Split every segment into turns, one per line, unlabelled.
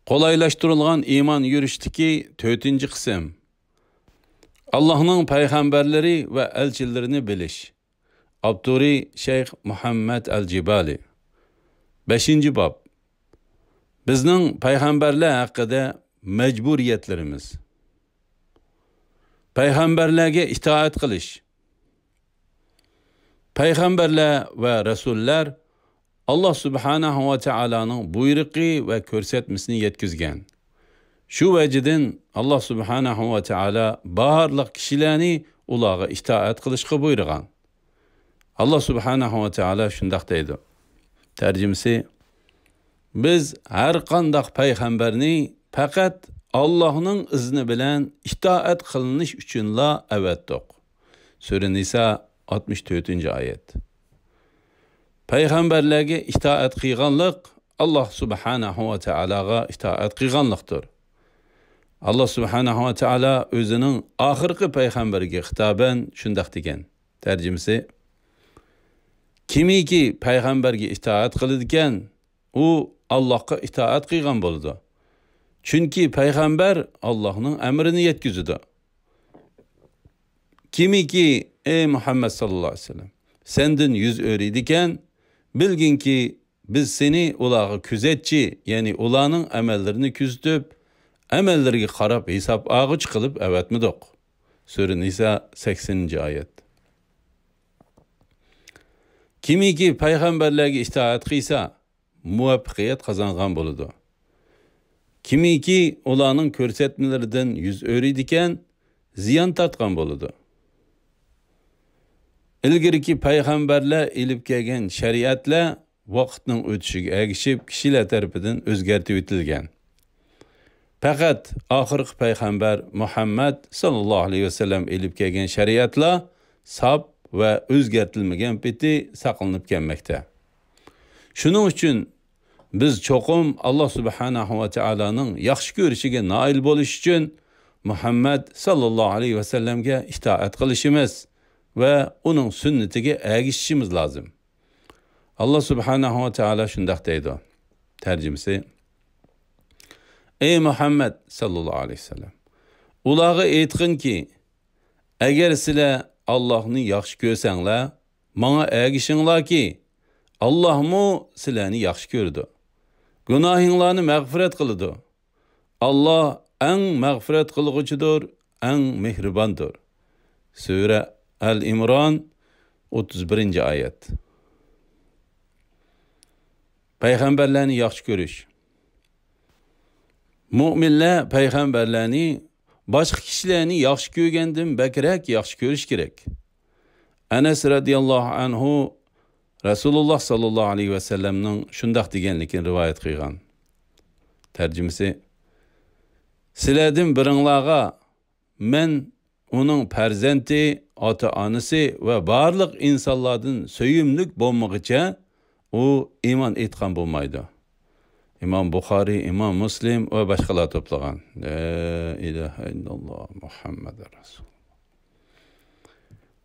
Qolaylaştırılgan iman yürüşteki 4-cü qism. Allah'ın peygamberleri ve elçilerini biliş. Abduri Şeyh Muhammed El-Cibali. 5-ci bab. Bizning peygamberler hakkında mecburiyetlerimiz. Peygamberlerge itaat qilish. Peygamberler ve Resuller Allah Subhanahu ve Taala'nın buyruqi ve ko'rsatmasini yetkizgan. Şu veciden Allah Subhanahu ve Taala barliq kishilarni ularga itoat qilishga buyurgan. Allah Subhanahu ve Taala shundoq deydi. Tercümesi: biz har qanday payg'ambarni faqat Allah'ın izni bilan itoat qilinish uchunla avatdiq. Sura Nisa 64-cü ayet. Peygamberlerge itaat qilganlik Allah Subhanahu ve Taala'ga itaat qilganlikdir. Allah Subhanahu ve Taala özünün ahirki peygamberiga xitaben shundoq degan. Tercümesi: kimiki peygamberge itaat qiladigan, u Allah'a itaat qilgan bo'ladi. Chunki peygamber Allah'ın emrini yetkizadi. Kimiki ey Muhammed sallallahu aleyhi ve sellem, senden yüz öğrediken, bilgin ki biz seni ulağı küzetçi, yani ulanın emellerini küzdüp, emellerine qarab hesap ağıç kılıp evetmidik. Sura Nisa 80-ci ayet. Kimiki peygamberlerge itaat qilsa, muvaffaqiyat qazangan bo'ladi. Kimiki ulanın ko'rsatmalaridan yüz öğrediken, ziyan tartgan bo'ladi. İlgirki peygamberler ilip kelgan şeriatlar vaqtning o'tishiga ergishib kishilar tarafidan o'zgartib etilgan. Faqat oxirgi payg'ambar Muhammad sallallohu alayhi vasallam ilip kelgan shariatlar sab va o'zgartilmagan peti saqlanib kelmoqda. Shuning uchun biz cho'qim Allah Subhanahu va Taola'ning yaxshi ko'rishiga nail bo'lish uchun Muhammad sallallohu alayhi vasallamga itoat qilishimiz ve onun sünnetiga ergişişimiz lazım. Allah Subhanahu ve Teala şundak deydi. Tercümesi: ey Muhammed sallallahu aleyhi ve sellem, ulağı eytqin ki, eğer sizler Allah'ını yaxşı görsengler, bana ergişinglar ki, Allah mu sizlerni yaxşı gördü. Günahinglarni mağfiret kılıdı. Allah en mağfiret kılgıcıdır, en mehribandır. Sure El-İmran 31-ci ayet. Peygamberlerini yaxşı görüş. Müminler peygamberlerini başka kişilerini yaxşı görgəndən bəkirək yaxşı görüş gerek. Enes radiyallahu anhu Resulullah sallallahu aleyhi ve sellem'nin şundaq degenlikini rivayet qilgan. Tercümesi: sizlerden biringlarga men onun perzenti, ata-anası ve barlıq insanlardan söyümlük bolmağıca o iman etqan bolmaydı. İmam Bukhari, İmam Muslim ve başkalar toplagan. La ilahe illallah Muhammed Resulullah.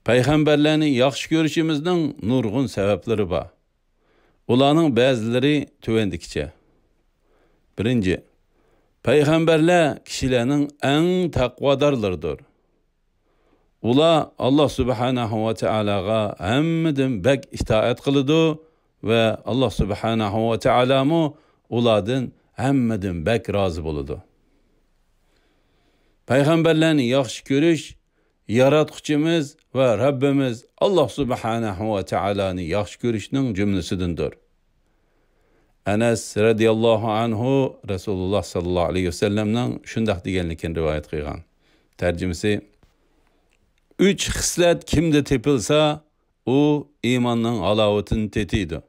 Peygamberlerini yaxşı görüşümüzün nurgun sebepleri var. Ulanın bazıları tövendikçe. Birinci, peygamberler kişilerin en takvadarlarıdır. Ula Allah Subhanahu ve Teala'ga hemmeden bek itaat kılıdı ve Allah Subhanahu ve Teala mu uladın hemmeden bek razı buludu. Peygamberlerini yaxşı görüş, yaratqıcımız ve Rabbimiz Allah Subhanahu ve Teala'nı yaxşı görüşünün cümlesidindir. Enes radiyallahu anhu Resulullah sallallahu aleyhi ve sellem'den şundaq degenlikini rivayet qilgan. Tercümesi: 3 xislet kimde tepilse o imanın alavetini tetiydi.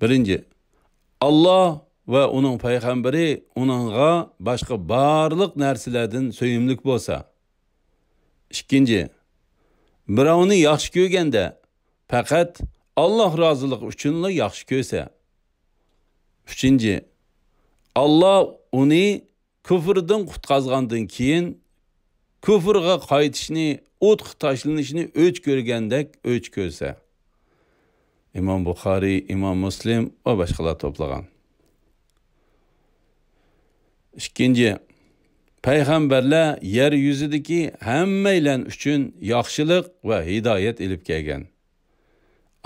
Birinci, Allah ve onun peygamberi onunla başka barlıq narsalardan söyümlük bolsa. İkinci, birovni yaxshi ko'rganda faqat Allah roziligi uchunla yaxshi ko'rsa. Üçüncü, Allah uni kufrdan qutqazgandan keyin küfürge qaytishni, o'tqa tashlanishni o'ch ko'rgandek o'ch ko'rsa. İmam Bukhari, İmam Muslim ve başkalar toplagan. Ikkinchi, payg'ambarlar yer yuzidagi hammanglar uchun yaxshilik va hidoyat ilib kelgan.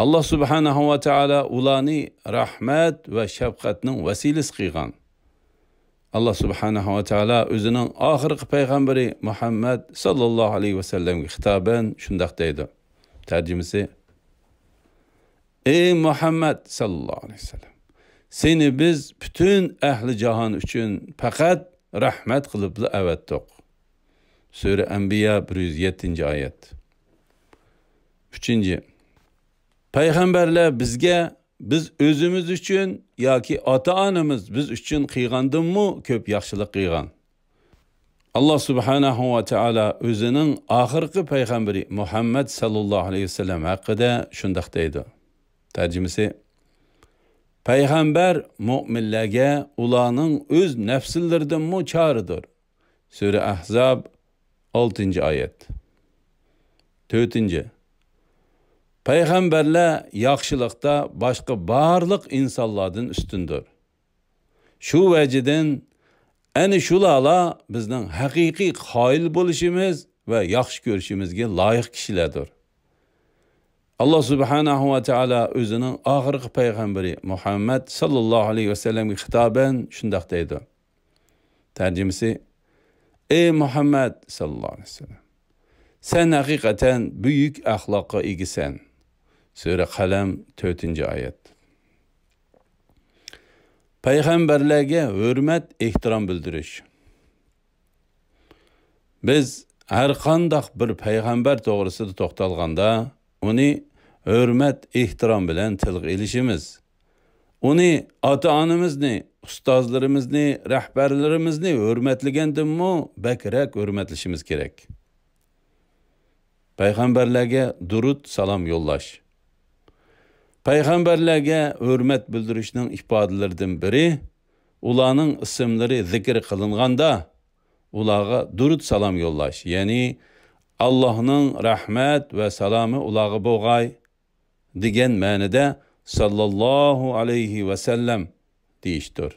Allah subhanahu va taolo ularni rahmat va shafqatning vasilasi qilgan. Allah subhanahu va taolo o'zining oxirgi payg'ambari Muhammad sallallohu alayhi va sallamga xitoban shunday deydi. Tarjimasi: Ey Muhammad sallallohu alayhi va sallam, seni biz bütün ahli jahon uchun faqat rahmat qilib avatdiq. Sura Anbiya 107-oyat. 3. Payg'ambarlar bizga biz o'zimiz uchun yoki ota-onamiz biz uchun qilgandimmi ko'p yaxshilik qilgan. Allah subhanahu va taolo o'zining oxirgi payg'ambari Muhammad sallallohu alayhi va sallam haqida shunday deydi. Tarjimasi: Payg'ambar mu'minlarga ularning o'z nafslaridan choridir. Sura Ahzab 6-oyat. 4. Payg'ambarlar yaxshilikda boshqa barliq insonlardan ustundir. Shu vajidan ana shularla bizning haqiqiy qoyil bo'lishimiz va yaxshi ko'rishimizga loyiq kishilardir. Allah subhanahu va taolo o'zining oxirgi payg'ambari Muhammad sallallohu alayhi va sallamga xitoban shunday deydi. Tarjimasi: Ey Muhammad sallallohu alayhi va sallam, sen haqiqatan buyuk axloqqa egisan. Sura Qalam 4-oyat. Payg'ambarlarga hurmat, ehtirom bildirish. Biz har qanday bir payg'ambar to'g'risida to'xtalganda, uni hurmat, ehtirom bilan tilga ilishimiz, uni ota-onamizni, ustozlarimizni, rahbarlarimizni hurmatlagandanmi bakrak hurmatlashimiz kerak. Payg'ambarlarga durud salom yo'llash. Payg'ambarlarga hurmat bildirishning ifodalaridan biri, ularning ismlari zikr qilinganda ularga durud salom yo'llash, ya'ni Allohning rahmat va salomi ularga bo'lg'ay degan ma'noda sallallohu alayhi va sallam deyishdir.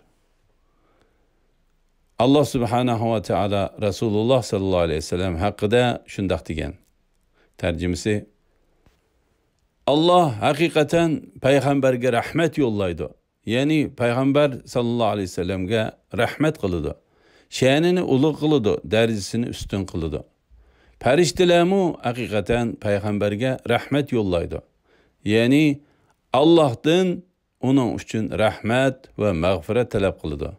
Allah subhanahu va taolo Rasululloh sallallohu alayhi va sallam haqida shunday degan. Tarjimasi: Allah haqiqatan payg'ambarga rahmat yo'llaydi. Ya'ni payg'ambar sallallohu alayhi va sallamga rahmat qiladi. Sha'nini ulug' qiladi, darajasini ustun qiladi. Farishtalarmu haqiqatan payg'ambarga rahmat yo'llaydi. Ya'ni Allohdan uning uchun rahmat va mag'firat talab qiladi.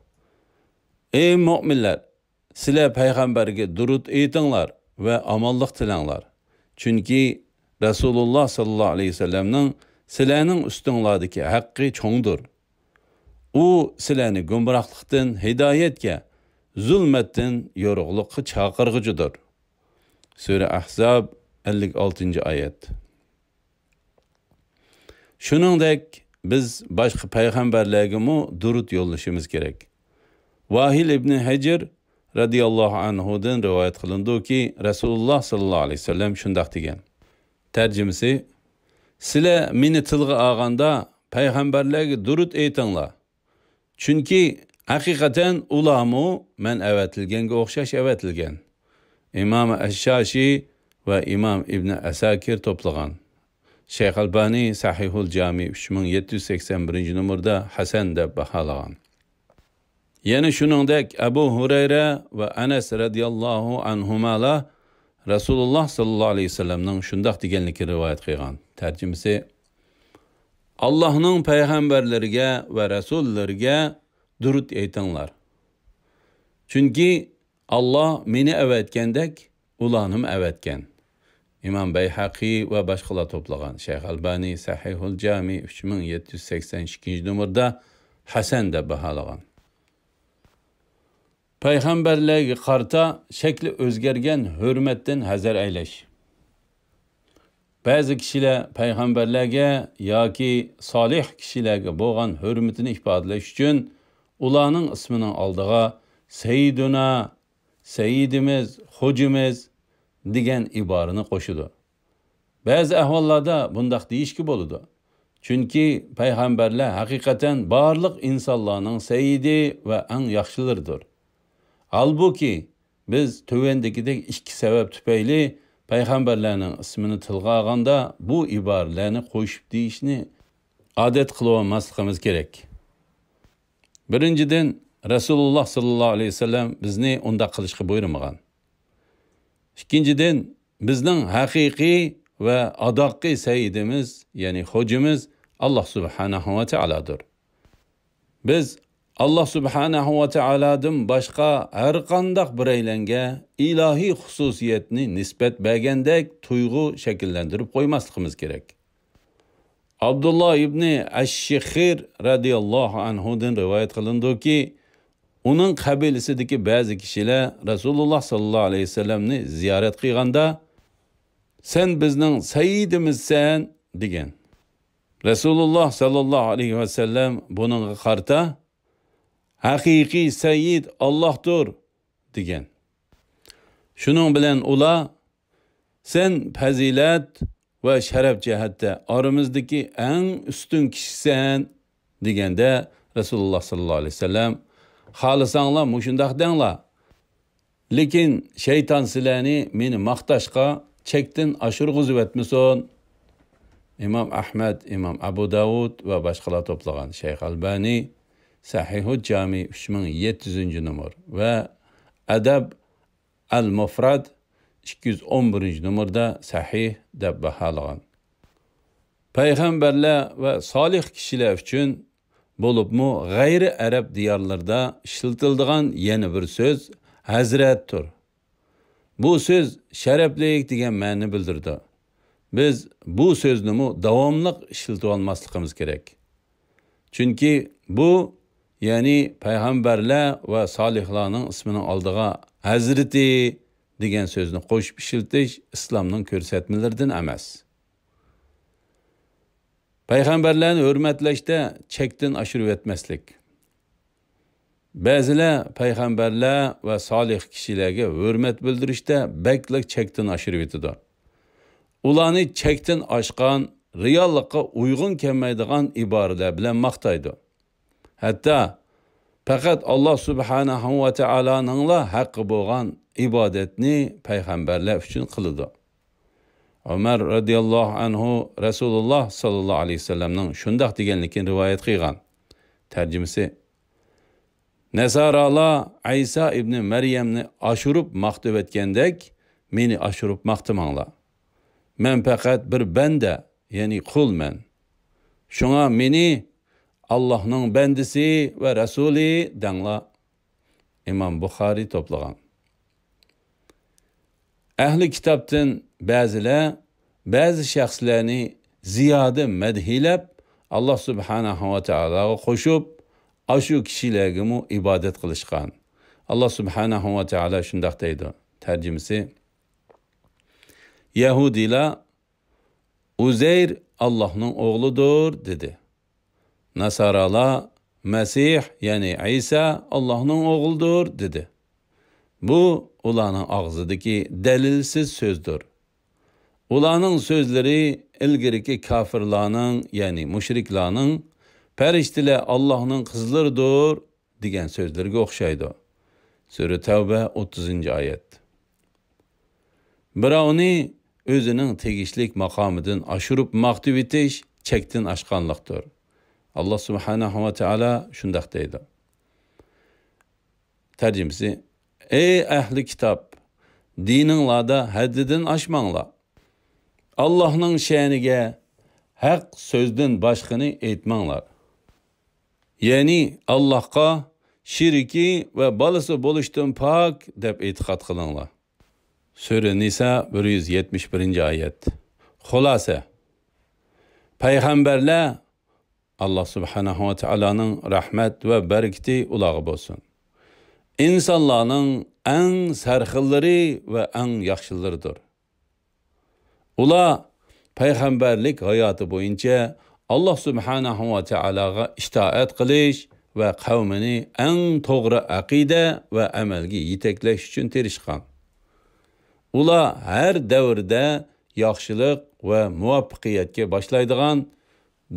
Ey mu'minlar, sizlar payg'ambarga durud aytinglar va omonlik tilanglar. Chunki Rasululloh sallallohu alayhi vasallamning sizlarning ustinglardagi haqqi cho'ngdir. U sizlarni gumrohlikdan hidoyatga, zulmatdan yorug'likqa chaqirg'uchidir. Sura Ahzab 56-oyat. Shuningdek, biz boshqa payg'ambarlarga durud yo'llashimiz kerak. Vahil ibn Hajr radiyallohu anhudan rivoyat qilindiki, Rasululloh sallallohu alayhi vasallam shunday degan. Tarjimasi: sizlar meni tilga olganda payg'ambarlarga durud aytinglar. Chunki haqiqatan ularmu men avatilganga o'xshash avatilgan. İmam Ash-Shashi va Imam Ibn Asakir to'plagan. Shayx Albani Sahihul Jami 3781-numurda hasan deb baholagan. Yana shuningdek Abu Hurayra va Anas radiyallohu anhumalar Rasululloh sallallohu alayhi vasallamning shunday deganligini rivoyat qilgan. Tarjimasi: Allohning payg'ambarlariga va rasullariga durud aytinglar. Chunki Allah meni avatgandek ularni avatgan. İmam Bayhaqi va boshqalar to'plagan. Shayx Albani Sahihul Jami 3782-numurda hasan deb baholagan. Payg'ambarlarga qarta shakli o'zgargan hurmatdan hazar aylash. Ba'zi kishilar payg'ambarlarga yoki solih kishilarga bo'lgan hurmatini ifodalash uchun ularning ismining oldiga Sayyiduna, Sayyidimiz, Xo'jimiz degan iborani qo'shadi. Ba'zi ahvollarda bundaq deyishki bo'ladi. Chunki payg'ambarlar haqiqatan barliq insonlarning sayyidi va eng yaxshilaridir. Halbuki biz tövendikidek ikki sebep tüpeyli Peygamberlerinin ismini tilga alganda bu ibarelerini qo'shib deyishni adet qilib olmasligimiz kerak. Birinchidan, Rasululloh sallallohu alayhi vasallam bizni unda qilishga buyurmagan. Ikkinchidan, bizning haqiqiy va adoqiy sayyidimiz, ya'ni hojimiz Allah subhanahu va taolodir. Biz Allah subhanahu va taolodan boshqa har qanday bireylenge ilahiy xususiyatni nisbat bergandek tuyg'u shakllantirib qo'ymasligimiz kerak. Abdullah ibn Ash-Shikhir radiyallohu anhudan rivoyat qilindiki, uning qabilasidagi ba'zi kishilar Rasululloh sallallohu alayhi vasallamni ziyorat qilganda, "Sen bizning sayyidimizsan" degan. Rasululloh sallallohu alayhi vasallam buningga qarta, "Haqiqiy sayyid Allohdir" degan. Shuning bilan ular, "Sen fazilat va sharaf jihatda oramizdagi eng ustun kishisan" deganda Rasululloh sallallohu alayhi vasallam, "Xohlasanglar mushundaq denglar. Lekin shayton sizlarni meni maqtashga chekdan oshirg'izib etmasin." İmam Ahmed, İmam Abu Davud ve başkalar toplagan Şeyh Albani Sahihul Cami 3700. numar ve Adab Al-Mufrad 211. numarda sahih deb bahalagan. Peygamberler ve salih kişiler için bo'libmi g'ayri arab diyorlarda ishlatiladigan yana bir so'z hazratdir. Bu so'z sharaflik degan ma'ni bildirdi. Biz bu so'zni davomli ishlatib olmasligimiz kerak. Chunki bu, ya'ni payg'ambarlar va solihlarning ismini oldiga hazrati degan so'zni qo'shib ishlatish islomning ko'rsatmalaridan emas. Payg'ambarlarni hurmatlashda chekdan oshirib etmaslik. Ba'zilar payg'ambarlar va solih kishilarga hurmat bildirishda baklik chekdan oshirib etadi. Ularni chekdan oshgan, reallikqa uyg'un kelmaydigan iboralar bilan maqtaydi. Hatta faqat Alloh subhanahu va taoloning haqqi bo'lgan ibodatni payg'ambarlar uchun qiladi. Ömer radiyallohu anhu Rasululloh sallallohu alayhi vasallamning shundoq deganligini rivoyat qilgan. Tarjimasi: Nasaralar Isa ibn Maryamni oshirib maqtab etgandek, meni oshirib maqtamanglar. Men faqat bir banda, ya'ni qulman. Shunga meni Allohning bandisi va rasuli danglar. İmam Buxoriy to'plagan. Ahli kitobdan ba'zilar ba'zi shaxslarni ziyoda madhilab Alloh subhanahu va taologa qo'shib, ashu kishilarga ibodat qilishgan. Alloh subhanahu va taolo shundoq deydi. Tarjimasi: Yahudilar Uzeyr Allohning o'g'lidir dedi. Nasaralar Masih, ya'ni İsa Allohning o'g'lidir dedi. Bu ularning og'zidagi dalilsiz so'zdir. Ularning so'zlari ilgiriki kafirlarning, ya'ni mushriklarning farishtalar Allohning qizlaridir degan so'zlarga o'xshaydi. Sura Tavba 30-oyat. Birovni o'zining tegishlik maqomidan oshirib maqtab etish chekdan oshganlikdir. Alloh subhanahu va taolo shundoq deydi. Tarjimasi: Ey ahli kitob, dininglarda haddidan oshmanglar. Allohning sha'niga haq so'zdan boshqani aytmanglar. Ya'ni Allohga shirki va bolasi bo'lishdan pok deb e'tiqod qilinglar. Sura Nisa 171-oyat. Xulosa: payg'ambarlar Allah subhanahu wa taoloning rahmat va barakati ularga bo'lsin. İnsanlarning eng sarxillari va eng yaxshilaridir. Ular payg'ambarlik hayoti bo'yicha Allah subhanahu wa taologa itoat qilish va qavmini eng to'g'ri aqida va amalga yetaklash uchun tirishgan. Ular har davrda yaxshilik va muvaffaqiyatga boshlaydigan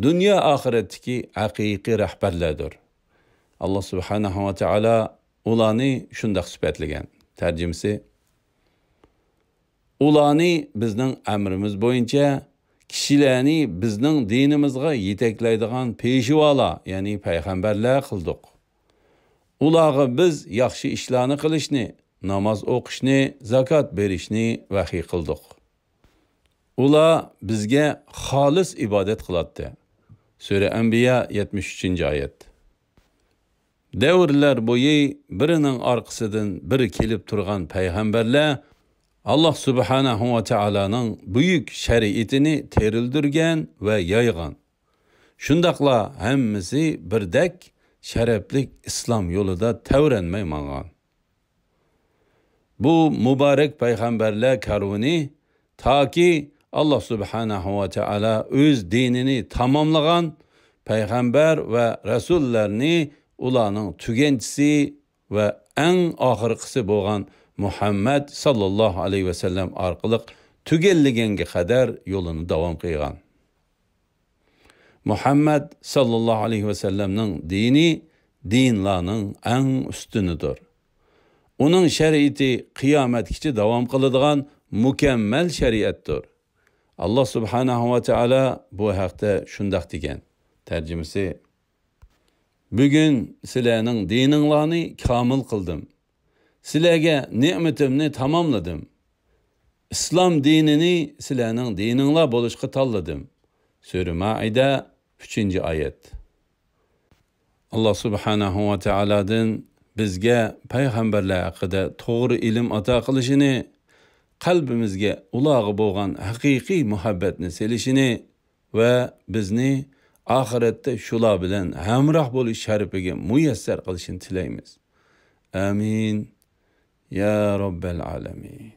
dunyo oxiratdagi haqiqiy rahbarlardir. Allah subhanahu wa taolo ularni shundoq sifatlagan. Tarjimasi: ularni bizning amrimiz bo'yicha kishilarni bizning dinimizga yetaklaydigan peshvolar, ya'ni payg'ambarlar qildik. Ularga biz yaxshi ishlarni qilishni, namoz o'qishni, zakot berishni vahiy qildik. Ular bizga xolis ibodat qiladi. Sura Anbiya 73-oyat. Davrlar bo'yi birining orqasidan biri kelib turgan payg'ambarlar Allah subhanahu va taolaning buyuk shariatini terildirgan va yaygan. Shundaqla hammasi birdek sharafli islom yo'lida tavranmay mangan. Bu muborak payg'ambarlar karvoni toki Allah subhanahu va taala o'z dinini tamomlagan payg'ambar va rasullarni ularning tuganchisi va eng oxirgisi bo'lgan Muhammad sallallohu alayhi va sallam orqali tugallaganga qadar yo'lini davom qilgan. Muhammad sallallohu alayhi va sallamning dini dinlarning eng ustunidir. Uning shariati qiyomatgacha davom qiladigan mukammal shariatdir. Allah subhanahu va taala bu haqda shundoq degan. Tarjimasi: bugun sizlarning dininglarni kamil qildim. Sizlarga ne'matimni tamomladim. İslam dinini sizlarning dininglar bo'lishga tanladim. Sura Maida 3-oyat. Allah subhanahu va taoladan bizga payg'ambarlar haqida to'g'ri ilm ato qilishini, qalbimizga ularga bo'lgan haqiqiy muhabbatni selishini va bizni oxiratda shular bilan hamroh bo'lish sharifiga muyassar qilishini tilaymiz. Amin. Ya Rabbal alamin.